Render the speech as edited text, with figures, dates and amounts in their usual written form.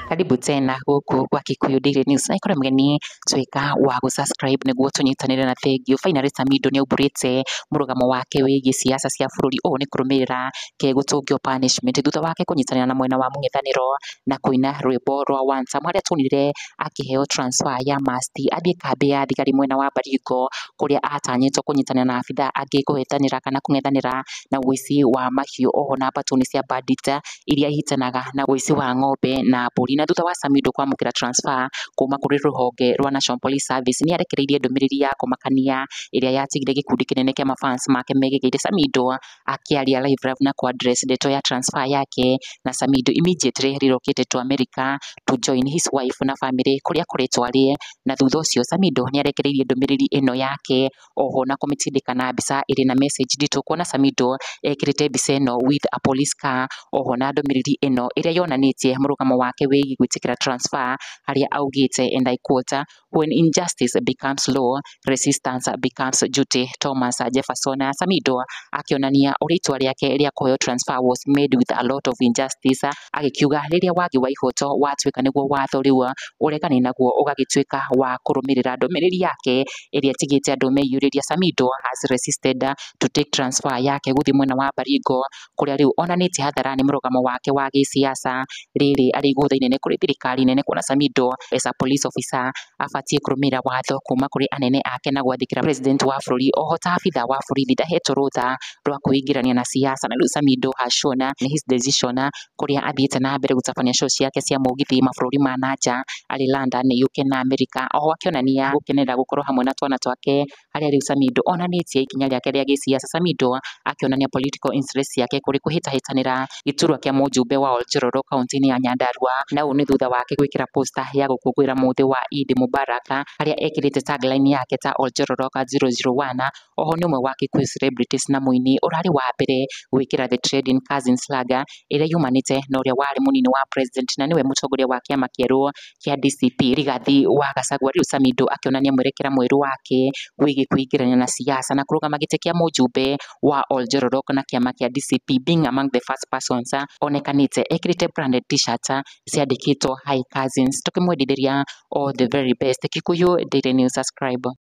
Karibu tena gũkũ kwa Kikuyu Daily News na ikora mgeni twika wa subscribe niguo tunyitanire na thengio. Finally Samido ni aumbũrĩte mũrũgamo wake wĩgiĩ siasa cia bũrũri ũũ nĩ kũrũmĩrĩra gũtũngio punishment thutha wake kũnyitanĩra na mwena wa mũng'ethanĩro na kũina rwĩmbo rwa One Time harĩa tuonire akĩheo transfer ya must athiĩ kambĩ ya thigari mwena wa Baringo kũrĩa atanyĩtwo kũnyitanĩra na abithaa angĩ kũhĩtanĩra kana kũng'ethanĩra na ũici wa mahiũ oho na mbatoni cia bandit iria ihitanaga na ũici wa ng'ombe na mbũri. Na thutha wa Samido kwamũkĩra transfer kuma kũrĩ rũhonge rwa National Police Service nĩ arekereirie ndũmĩrĩri ya kũmakania ĩrĩa yatigire gĩkundi kĩnene kĩa mafans make megĩgĩire Samido akĩaria live na ku address ndeto ya transfer yake, na Samido immediately relocated to America to join his wife na family kũrĩa akoretwo arĩ. Na thutha ũcio Samido nĩ arekereirie ndũmĩrĩri ĩno yake oho na kũmĩtindĩka na mbica ĩrĩ na message nditũ, kuona Samido ekĩrĩte mbica ĩno with a police car oho na ndũmĩrĩri ĩno ĩrĩa yonanĩtie mũrũgamo wake wĩgiĩ gwĩtĩkĩra transfer harĩa augĩte and I quote, when injustice becomes law, resistance becomes duty. Thomas Jefferson. Samido akĩonania ũrĩa itua rĩake rĩa kũheo transfer was made with a lot of injustice, agĩkiuga rĩrĩa wagi wa ihoto watuĩka nĩguo watho rĩu ũregani naguo ũgagĩtuĩka wa kũrũmĩrĩra. Ndũmĩrĩri yake ĩrĩa ĩtigĩte andũ meiyũrĩria Samido has resisted to take transfer yake gũthiĩ mwena wa Baringo kũrĩa rĩu onanĩtie hadharani mũrũgamo wake wa gĩsiasa rĩrĩ arĩ igũtha inene kũrĩ thirikari nene, kuona Samido as a police officer abatiĩ kũrũmĩrĩra watho kuma kũrĩ anene ake na gwathĩkĩra president wa bũrũri. Oho ta abithaa wa borithi ndahetwo rũtha rwa kwĩingĩrania na siasa, na rĩu Samido has shown his decision kũrĩa athiĩte na mbere gũtabania show ciake cia mũgithi mabũrũri ma nanja arĩ London, UK na America, oho akĩonania gũkenera gũkorwo hamwe na twana twake harĩa rĩu Samido onanĩtie ikinya rĩake rĩa gĩsiasa. Samido akĩonania political interest yake kũrĩ kũhĩtahĩtanĩra gĩturwa kĩa mũjumbe wa Oljororo kaunti-inĩ ya Nyandarua, na ũũ nĩ thutha wake gwĩkĩra poster ya gũkũngũĩra mũthĩ wa Eid Mubarak harĩa ekĩrĩte tagline yake ta Oljororo 001. Oho nĩ ũmwe wa Kikuyu celebrities na mũini ũrarĩ wa mbere gwĩkĩra the trending cousin slugger ĩrĩa yumanĩte na ũrĩa warĩ mũnini wa president na nĩwe mũtongoria wa kĩama kĩerũ kĩa DCP Rigathi wa Gachagua. Rĩu Samido akĩonania mwerekera mwerũ wake wĩgiĩ kwĩingĩrania na siasa na kũrũgama gĩtĩ kĩa mũjumbe wa Oljororo na kĩama kĩa DCP, being among the first persons onekanĩte ekĩrĩte branded t-shirt ciandĩkĩtwo hi cousins, tũkĩmwendithĩria all the very best. Kikuyu Daily News, subscribe.